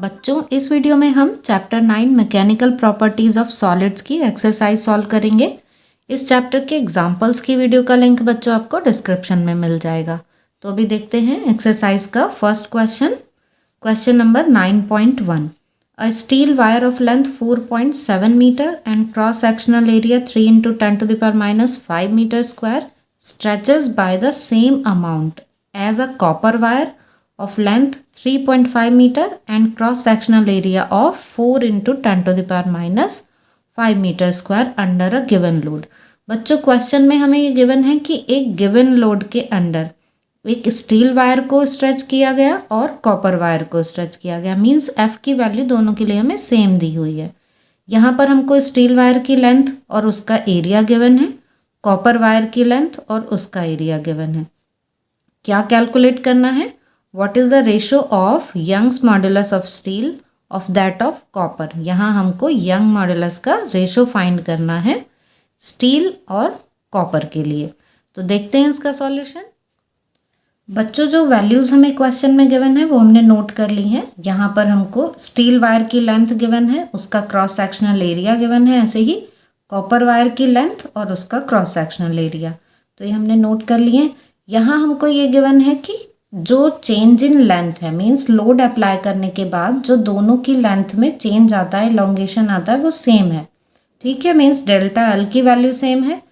बच्चों, इस वीडियो में हम chapter 9 mechanical properties of solids की एक्सरसाइज सॉल्व करेंगे। इस चैप्टर के एग्जांपल्स की वीडियो का लिंक बच्चों आपको डिस्क्रिप्शन में मिल जाएगा। तो अभी देखते हैं एक्सरसाइज का first question. Question number 9.1। A steel wire of length 4.7 metre and cross sectional area 3 × 10⁻⁵ metre square stretches by the same amount as a copper wire of length 3.5 meter and cross sectional area of 4 × 10⁻⁵ metre square under a given load. बच्चों, question में हमें ये given है कि एक given load के under एक steel wire को स्ट्रेच किया गया और कॉपर वायर को स्ट्रेच किया गया। मींस एफ की वैल्यू दोनों के लिए हमें सेम दी हुई है। यहाँ पर हमको स्टील वायर की लेंथ और उसका एरिया गिवन है, कॉपर वायर की लेंथ और उसका एरिया गिवन है। क्या कैलकुलेट करना है? What is the ratio of Young's modulus of steel of that of copper? यहाँ हमको Young modulus का रेशो फाइंड करना है स्टील और कॉपर के लिए। तो देखते हैं इसका सॉल्यूशन। बच्चों, जो वैल्यूज़ हमें क्वेश्चन में गिवन है वो हमने नोट कर ली हैं। यहाँ पर हमको स्टील वायर की लेंथ गिवन है, उसका क्रॉस सेक्शनल एरिया गिवन है, ऐसे ही कॉपर वायर की लेंथ और उसका क्रॉस सेक्शनल एरिया, तो ये हमने नोट कर लिए। यहाँ हमको ये गिवन है कि जो चेंज इन लेंथ है, मींस लोड अप्लाई करने के बाद जो दोनों की लेंथ में चेंज आता है, एलोंगेशन आता है, वो सेम है। ठीक है, मींस डेल्टा एल की वैल्यू सेम है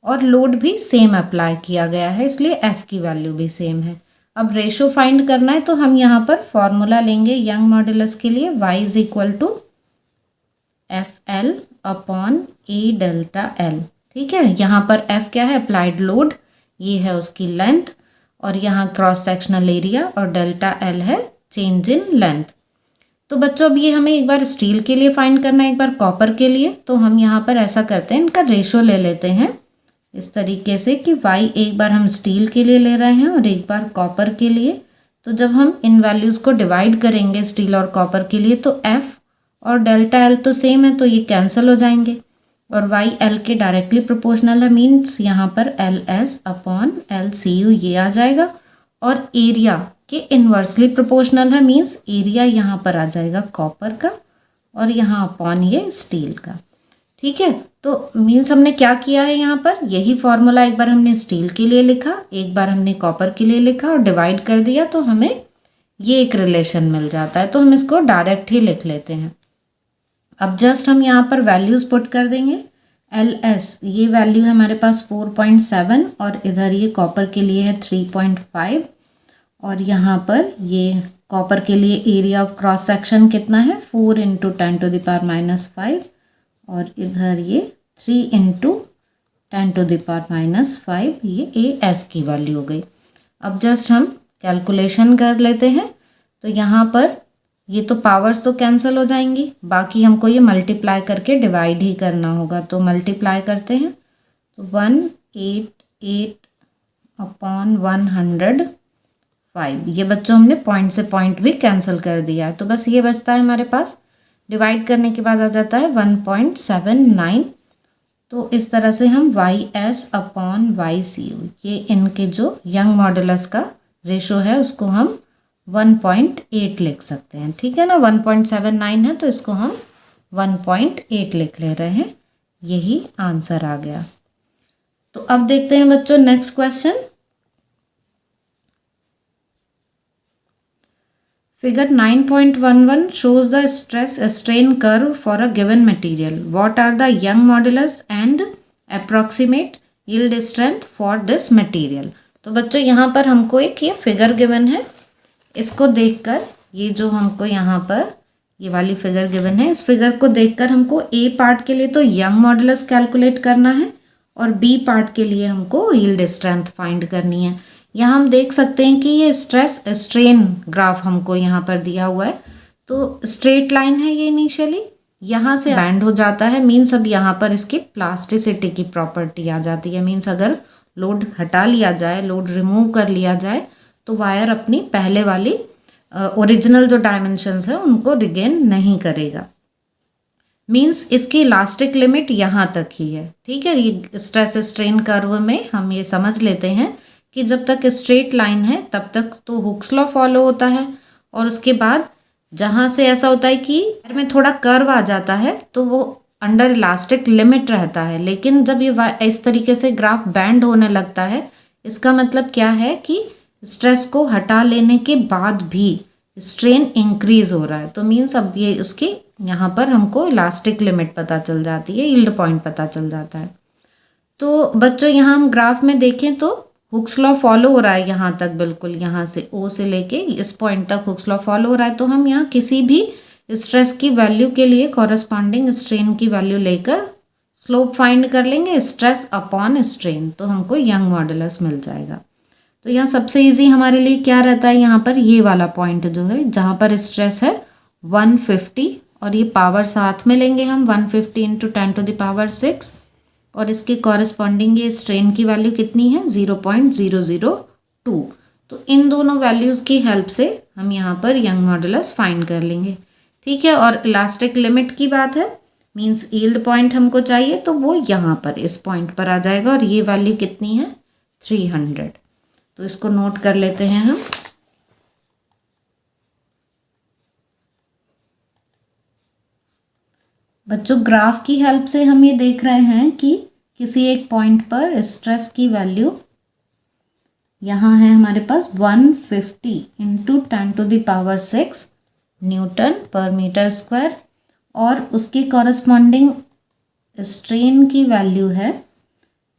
और लोड भी सेम अप्लाई किया गया है, इसलिए एफ की वैल्यू भी सेम है। अब रेशो फाइंड करना है तो हम यहाँ पर फॉर्मूला लेंगे यंग मॉड्यूलस के लिए, y = FL/A∆L। ठीक है, यहाँ पर F क्या है? अप्लाइड लोड, ये है उसकी लेंथ, और यहाँ क्रॉस सेक्शनल एरिया, और डेल्टा एल है चेंज इन लेंथ। तो बच्चों, अब ये हमें एक बार स्टील के लिए फाइंड करना है, एक बार कॉपर के लिए। तो हम यहाँ पर ऐसा करते हैं, इनका रेशो ले लेते हैं इस तरीके से कि y एक बार हम स्टील के लिए ले रहे हैं और एक बार कॉपर के लिए। तो जब हम इन वैल्यूज़ को डिवाइड करेंगे स्टील और कॉपर के लिए, तो f और डेल्टा एल तो सेम है, तो ये कैंसिल हो जाएंगे और y l के डायरेक्टली प्रोपोर्शनल है, मीन्स यहाँ पर LS/LCU ये आ जाएगा, और एरिया के इन्वर्सली प्रोपोर्शनल है, मीन्स एरिया यहाँ पर आ जाएगा कॉपर का और यहाँ अपॉन ये स्टील का। ठीक है, तो मीन्स हमने क्या किया है, यहाँ पर यही फॉर्मूला एक बार हमने स्टील के लिए लिखा, एक बार हमने कॉपर के लिए लिखा और डिवाइड कर दिया, तो हमें ये एक रिलेशन मिल जाता है। तो हम इसको डायरेक्ट ही लिख लेते हैं। अब जस्ट हम यहाँ पर वैल्यूज़ पुट कर देंगे। LS ये वैल्यू है हमारे पास 4.7 और इधर ये कॉपर के लिए है 3.5, और यहाँ पर ये कॉपर के लिए एरिया ऑफ क्रॉस सेक्शन कितना है? 4 × 10⁻⁵, और इधर ये 3 × 10⁻⁵, ये AS की वैल्यू हो गई। अब जस्ट हम कैलकुलेशन कर लेते हैं। तो यहाँ पर ये तो पावर्स तो कैंसिल हो जाएंगी, बाकी हमको ये मल्टीप्लाई करके डिवाइड ही करना होगा। तो मल्टीप्लाई करते हैं, तो 188/105। ये बच्चों हमने पॉइंट से पॉइंट भी कैंसिल कर दिया है, तो बस ये बचता है हमारे पास। डिवाइड करने के बाद आ जाता है 1.79। तो इस तरह से हम YS/YCU, ये इनके जो यंग मॉड्यूलस का रेशो है उसको हम 1.8 लिख सकते हैं। ठीक है ना, 1.79 है तो इसको हम 1.8 लिख ले रहे हैं, यही आंसर आ गया। तो अब देखते हैं बच्चों next question. Figure 9.11 shows the stress strain curve for a given material. What are the Young modulus and approximate yield strength for this material? तो बच्चों, यहाँ पर हमको एक ये फिगर गिवन है, इसको देखकर ये जो हमको यहाँ पर ये वाली फिगर गिवन है, इस फिगर को देखकर हमको ए पार्ट के लिए तो यंग मॉड्यूलस कैलकुलेट करना है और बी पार्ट के लिए हमको यील्ड स्ट्रेंथ फाइंड करनी है। यहाँ हम देख सकते हैं कि ये स्ट्रेस स्ट्रेन ग्राफ हमको यहाँ पर दिया हुआ है। तो स्ट्रेट लाइन है ये, इनिशियली यहाँ से बैंड हो जाता है, मीन्स अब यहाँ पर इसकी प्लास्टिसिटी की प्रॉपर्टी आ जाती है। मीन्स अगर लोड हटा लिया जाए, लोड रिमूव कर लिया जाए, तो वायर अपनी पहले वाली ओरिजिनल जो डायमेंशंस है उनको रिगेन नहीं करेगा। मींस इसकी इलास्टिक लिमिट यहाँ तक ही है। ठीक है, ये स्ट्रेस स्ट्रेन कर्व में हम ये समझ लेते हैं कि जब तक स्ट्रेट लाइन है तब तक तो हुक्स लॉ फॉलो होता है, और उसके बाद जहाँ से ऐसा होता है कि वायर में थोड़ा कर्व आ जाता है तो वो अंडर इलास्टिक लिमिट रहता है, लेकिन जब ये इस तरीके से ग्राफ बैंड होने लगता है, इसका मतलब क्या है कि स्ट्रेस को हटा लेने के बाद भी स्ट्रेन इंक्रीज हो रहा है। तो मीन्स अब ये उसकी यहाँ पर हमको इलास्टिक लिमिट पता चल जाती है, यील्ड पॉइंट पता चल जाता है। तो बच्चों यहाँ हम ग्राफ में देखें तो हुक्स लॉ फॉलो हो रहा है यहाँ तक, बिल्कुल यहाँ से ओ से लेके इस पॉइंट तक हुक्स लॉ फॉलो हो रहा है। तो हम यहाँ किसी भी स्ट्रेस की वैल्यू के लिए कॉरस्पॉन्डिंग स्ट्रेन की वैल्यू लेकर स्लोप फाइंड कर लेंगे, स्ट्रेस अपॉन स्ट्रेन, तो हमको यंग मॉडुलस मिल जाएगा। तो यहाँ सबसे इजी हमारे लिए क्या रहता है, यहाँ पर ये वाला पॉइंट जो है जहाँ पर स्ट्रेस है 150 और ये पावर साथ में लेंगे हम 150 इंटू 10⁻⁶, और इसके कॉरस्पॉन्डिंग ये स्ट्रेन की वैल्यू कितनी है 0.002। तो इन दोनों वैल्यूज़ की हेल्प से हम यहाँ पर यंग मॉडुलस फाइंड कर लेंगे, ठीक है। और इलास्टिक लिमिट की बात है, मीन्स यील्ड पॉइंट हमको चाहिए तो वो यहाँ पर इस पॉइंट पर आ जाएगा, और ये वैल्यू कितनी है 300। तो इसको नोट कर लेते हैं हम। बच्चों ग्राफ की हेल्प से हम ये देख रहे हैं कि किसी एक पॉइंट पर स्ट्रेस की वैल्यू यहाँ है हमारे पास 150 इंटू 10⁻⁶ न्यूटन पर मीटर स्क्वायर, और उसकी कॉरस्पॉन्डिंग स्ट्रेन की वैल्यू है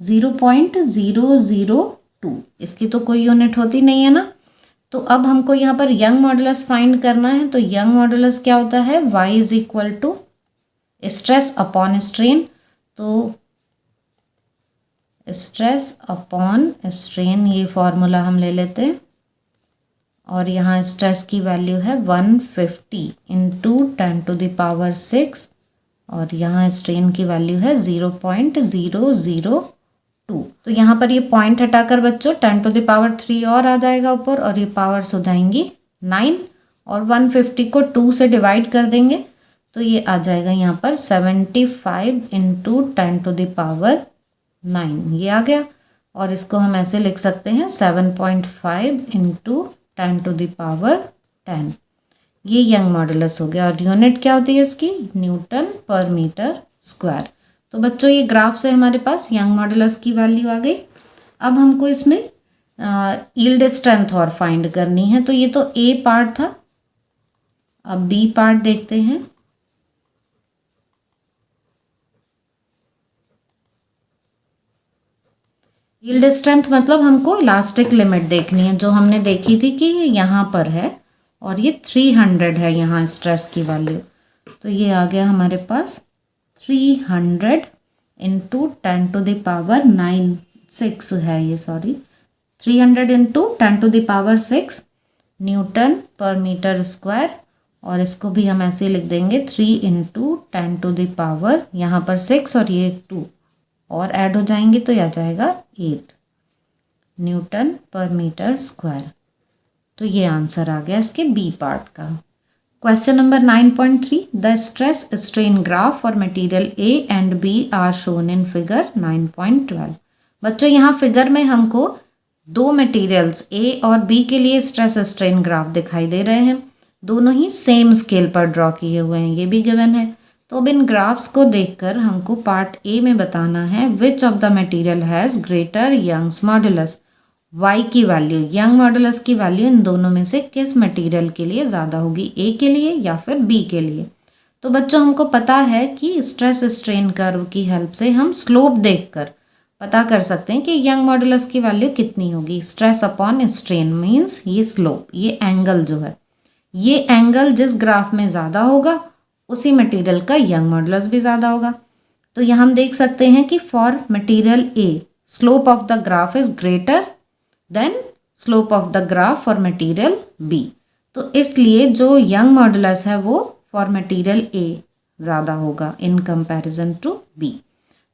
0.002। इसकी तो कोई यूनिट होती नहीं है ना। तो अब हमको यहाँ पर यंग मॉडुलस फाइंड करना है। तो यंग मॉडुलस क्या होता है, y is equal to stress upon strain. तो स्ट्रेस अपॉन स्ट्रेन ये फॉर्मूला हम ले लेते हैं, और यहाँ स्ट्रेस की वैल्यू है 150 इंटू 10⁻⁶, और यहाँ स्ट्रेन की वैल्यू है 0.002। तो यहाँ पर ये पॉइंट हटाकर बच्चों 10⁻³ और आ जाएगा ऊपर, और ये पावर्स हो जाएंगी 9, और 150 को 2 से डिवाइड कर देंगे तो ये आ जाएगा यहाँ पर 75 इंटू 10⁻⁹ ये आ गया। और इसको हम ऐसे लिख सकते हैं 7.5 इंटू 10⁻⁻। ये यंग मॉडुलस हो गया, और यूनिट क्या होती है इसकी, न्यूटन पर मीटर स्क्वायर। तो बच्चों ये ग्राफ से हमारे पास यंग मॉडुलस की वैल्यू आ गई। अब हमको इसमें यील्ड स्ट्रेंथ और फाइंड करनी है। तो ये तो ए पार्ट था, अब बी पार्ट देखते हैं। यील्ड स्ट्रेंथ मतलब हमको इलास्टिक लिमिट देखनी है, जो हमने देखी थी कि ये यहाँ पर है और ये 300 है यहाँ स्ट्रेस की वैल्यू। तो ये आ गया हमारे पास 300 इंटू 10⁻⁹ है ये, सॉरी 300 इंटू 10⁻⁶ न्यूटन पर मीटर स्क्वायर, और इसको भी हम ऐसे लिख देंगे 3 इंटू 10⁻, यहाँ पर 6 और ये 2 और ऐड हो जाएंगे तो यह आ जाएगा 8 न्यूटन पर मीटर स्क्वायर। तो ये आंसर आ गया इसके बी पार्ट का। Question number 9.3, the stress strain graph for material A and B are shown in figure 9.12। बच्चों यहाँ फिगर में हमको दो मटेरियल्स ए और बी के लिए स्ट्रेस स्ट्रेन ग्राफ दिखाई दे रहे हैं, दोनों ही सेम स्केल पर ड्रॉ किए हुए हैं, ये भी गिवन है। तो अब इन ग्राफ्स को देखकर हमको पार्ट ए में बताना है which of the material has greater Young's modulus. Y की वैल्यू, यंग मॉडुलस की वैल्यू इन दोनों में से किस मटेरियल के लिए ज़्यादा होगी, ए के लिए या फिर बी के लिए। तो बच्चों हमको पता है कि स्ट्रेस स्ट्रेन कर्व की हेल्प से हम स्लोप देखकर पता कर सकते हैं कि यंग मॉडुलस की वैल्यू कितनी होगी। स्ट्रेस अपॉन स्ट्रेन मीन्स ये स्लोप, ये एंगल जो है, ये एंगल जिस ग्राफ में ज़्यादा होगा उसी मटेरियल का यंग मॉडुलस भी ज़्यादा होगा। तो यहाँ हम देख सकते हैं कि for material A slope of the graph is greater than slope of the graph for material B. तो इसलिए जो यंग मॉडुलस है वो फॉर मटेरियल ए ज़्यादा होगा इन कंपैरिजन टू बी।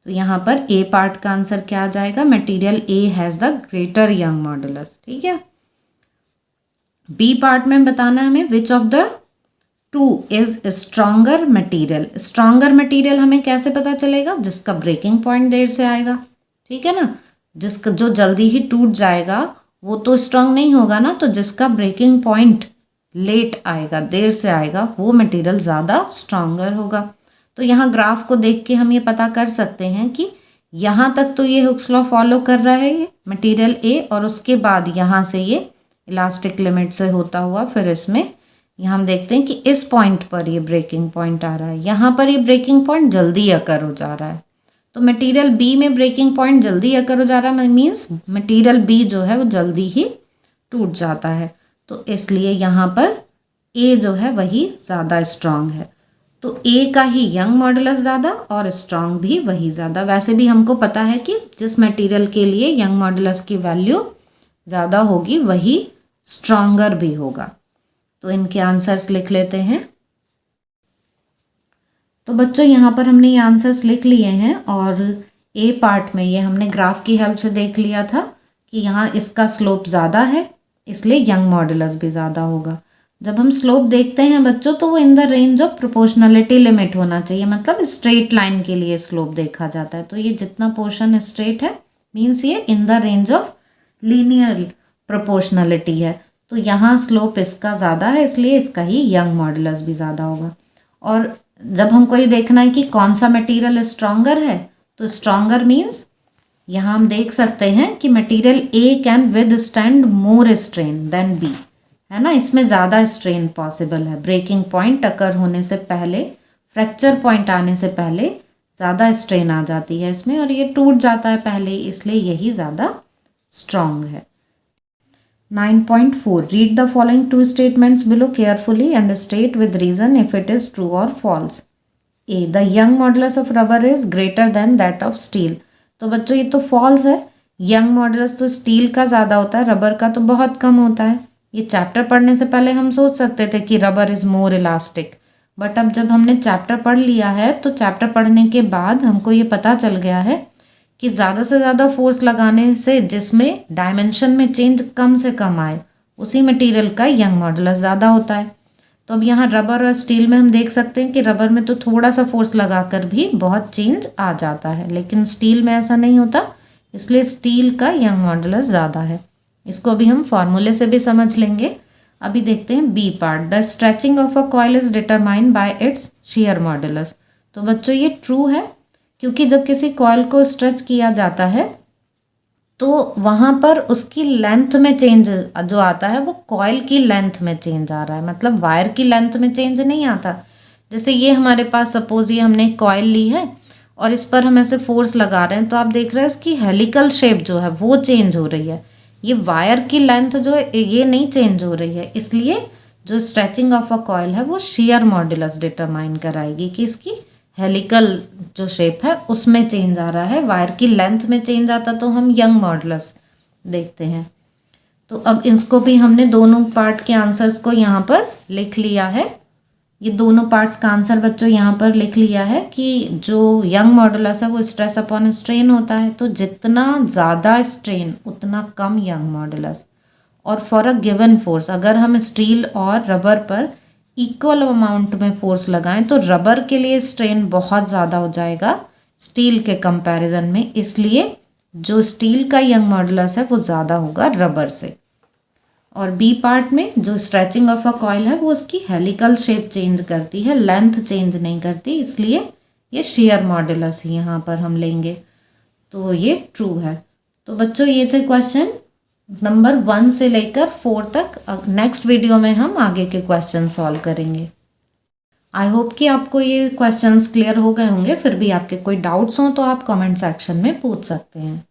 तो यहाँ पर ए पार्ट का आंसर क्या आ जाएगा, material A has the greater young modulus, ठीक है। बी पार्ट में बताना है हमें विच of the two is stronger material. Stronger material हमें कैसे पता चलेगा, जिसका ब्रेकिंग पॉइंट देर से आएगा, ठीक है ना। जिसका जो जल्दी ही टूट जाएगा वो तो स्ट्रांग नहीं होगा ना, तो जिसका ब्रेकिंग पॉइंट लेट आएगा, देर से आएगा, वो मटेरियल ज़्यादा स्ट्रॉन्गर होगा। तो यहाँ ग्राफ को देख के हम ये पता कर सकते हैं कि यहाँ तक तो ये हुक्स लॉ फॉलो कर रहा है ये मटेरियल ए, और उसके बाद यहाँ से ये इलास्टिक लिमिट से होता हुआ फिर इसमें यहाँ हम देखते हैं कि इस पॉइंट पर ये ब्रेकिंग पॉइंट आ रहा है। यहाँ पर ये ब्रेकिंग पॉइंट जल्दी अकर हो जा रहा है, तो मटेरियल बी में ब्रेकिंग पॉइंट जल्दी अकर हो जा रहा है, मीन्स मटेरियल बी जो है वो जल्दी ही टूट जाता है। तो इसलिए यहाँ पर ए जो है वही ज़्यादा स्ट्रांग है। तो ए का ही यंग मॉडुलस ज़्यादा और स्ट्रांग भी वही ज़्यादा। वैसे भी हमको पता है कि जिस मटेरियल के लिए यंग मॉडुलस की वैल्यू ज़्यादा होगी वही स्ट्रांगर भी होगा। तो इनके आंसर्स लिख लेते हैं। तो बच्चों यहाँ पर हमने ये आंसर्स लिख लिए हैं, और ए पार्ट में ये हमने ग्राफ की हेल्प से देख लिया था कि यहाँ इसका स्लोप ज़्यादा है, इसलिए यंग मॉडुलस भी ज़्यादा होगा। जब हम स्लोप देखते हैं बच्चों तो वो in the range of proportionality limit होना चाहिए, मतलब स्ट्रेट लाइन के लिए स्लोप देखा जाता है। तो ये जितना पोर्शन स्ट्रेट है मीन्स ये in the range of linear proportionality है। तो यहाँ स्लोप इसका ज़्यादा है, इसलिए इसका ही यंग मॉडुलस भी ज़्यादा होगा। और जब हमको ये देखना है कि कौन सा मटेरियल स्ट्रॉन्गर है, तो स्ट्रॉन्गर मीन्स यहाँ हम देख सकते हैं कि material A can withstand more strain than B, है ना। इसमें ज़्यादा स्ट्रेन पॉसिबल है, ब्रेकिंग पॉइंट अकर होने से पहले, फ्रैक्चर पॉइंट आने से पहले ज़्यादा स्ट्रेन आ जाती है इसमें, और ये टूट जाता है पहले, इसलिए यही ज़्यादा स्ट्रॉन्ग है। 9.4 read the following two statements below carefully and state with reason if it is true और false. A, the Young modulus of rubber is greater than that of steel. तो बच्चों ये तो फॉल्स है, यंग मॉडुलस तो steel का ज़्यादा होता है, रबर का तो बहुत कम होता है। ये चैप्टर पढ़ने से पहले हम सोच सकते थे कि rubber is more elastic, but अब जब हमने चैप्टर पढ़ लिया है तो चैप्टर पढ़ने के बाद हमको ये पता चल गया है कि ज़्यादा से ज़्यादा फोर्स लगाने से जिसमें डायमेंशन में चेंज कम से कम आए उसी मटेरियल का यंग मॉडुलस ज़्यादा होता है। तो अब यहाँ रबर और स्टील में हम देख सकते हैं कि रबर में तो थोड़ा सा फोर्स लगाकर भी बहुत चेंज आ जाता है, लेकिन स्टील में ऐसा नहीं होता, इसलिए स्टील का यंग मॉडुलस ज़्यादा है। इसको अभी हम फॉर्मूले से भी समझ लेंगे। अभी देखते हैं B part, the stretching of a coil is determined by its shear modulus. तो बच्चों ये ट्रू है, क्योंकि जब किसी कॉइल को स्ट्रेच किया जाता है तो वहाँ पर उसकी लेंथ में चेंज जो आता है वो कॉइल की लेंथ में चेंज आ रहा है, मतलब वायर की लेंथ में चेंज नहीं आता। जैसे ये हमारे पास सपोज ये हमने कॉइल ली है और इस पर हम ऐसे फोर्स लगा रहे हैं, तो आप देख रहे हैं इसकी हेलिकल शेप जो है वो चेंज हो रही है, ये वायर की लेंथ जो है ये नहीं चेंज हो रही है। इसलिए जो स्ट्रेचिंग ऑफ अ कॉइल है वो शेयर मॉडुलस डिटरमाइन कराएगी कि इसकी हेलिकल जो शेप है उसमें चेंज आ रहा है, वायर की लेंथ में चेंज आता तो हम यंग मॉडुलस देखते हैं। तो अब इसको भी हमने दोनों पार्ट के आंसर्स को यहाँ पर लिख लिया है। ये दोनों पार्ट्स का आंसर बच्चों यहाँ पर लिख लिया है कि जो यंग मॉडुलस है वो स्ट्रेस अपॉन स्ट्रेन होता है, तो जितना ज़्यादा स्ट्रेन उतना कम यंग मॉडुलस। और फॉर अ गिवन फोर्स, अगर हम स्टील और रबर पर इक्वल अमाउंट में फोर्स लगाएं तो रबर के लिए स्ट्रेन बहुत ज़्यादा हो जाएगा स्टील के कंपैरिजन में, इसलिए जो स्टील का यंग मॉडुलस है वो ज़्यादा होगा रबर से। और बी पार्ट में जो स्ट्रेचिंग ऑफ अ कॉइल है वो उसकी हेलिकल शेप चेंज करती है, लेंथ चेंज नहीं करती, इसलिए ये शेयर मॉडुलस ही यहाँ पर हम लेंगे, तो ये ट्रू है। तो बच्चों ये थे क्वेश्चन नंबर 1 से लेकर 4 तक। नेक्स्ट वीडियो में हम आगे के क्वेश्चन सॉल्व करेंगे। आई होप कि आपको ये क्वेश्चंस क्लियर हो गए होंगे। फिर भी आपके कोई डाउट्स हों तो आप कमेंट सेक्शन में पूछ सकते हैं।